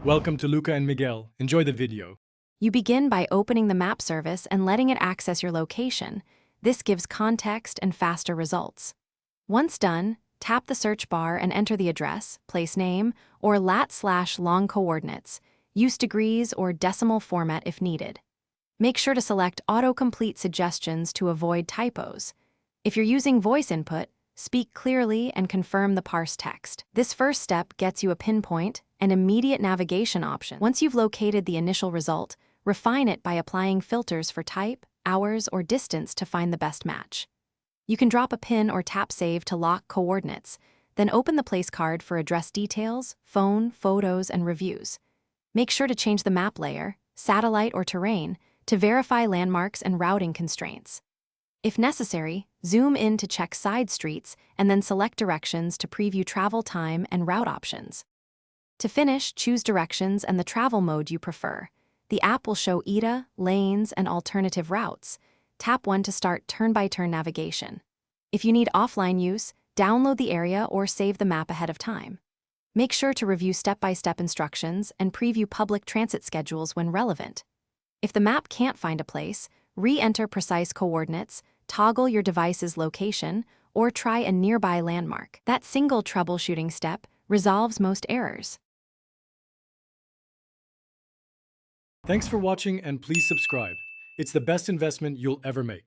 Welcome to Luca and Miguel. Enjoy the video. You begin by opening the map service and letting it access your location. This gives context and faster results. Once done, tap the search bar and enter the address, place name, or lat/long coordinates. Use degrees or decimal format if needed. Make sure to select autocomplete suggestions to avoid typos. If you're using voice input, speak clearly and confirm the parse text. This first step gets you a pinpoint and immediate navigation option. Once you've located the initial result, refine it by applying filters for type, hours, or distance to find the best match. You can drop a pin or tap save to lock coordinates, then open the place card for address details, phone, photos, and reviews. Make sure to change the map layer, satellite or terrain, to verify landmarks and routing constraints. If necessary, zoom in to check side streets and then select directions to preview travel time and route options. To finish, choose directions and the travel mode you prefer. The app will show ETA, lanes, and alternative routes. Tap 1 to start turn-by-turn navigation. If you need offline use, download the area or save the map ahead of time. Make sure to review step-by-step instructions and preview public transit schedules when relevant. If the map can't find a place, re-enter precise coordinates, toggle your device's location, or try a nearby landmark. That single troubleshooting step resolves most errors. Thanks for watching and please subscribe. It's the best investment you'll ever make.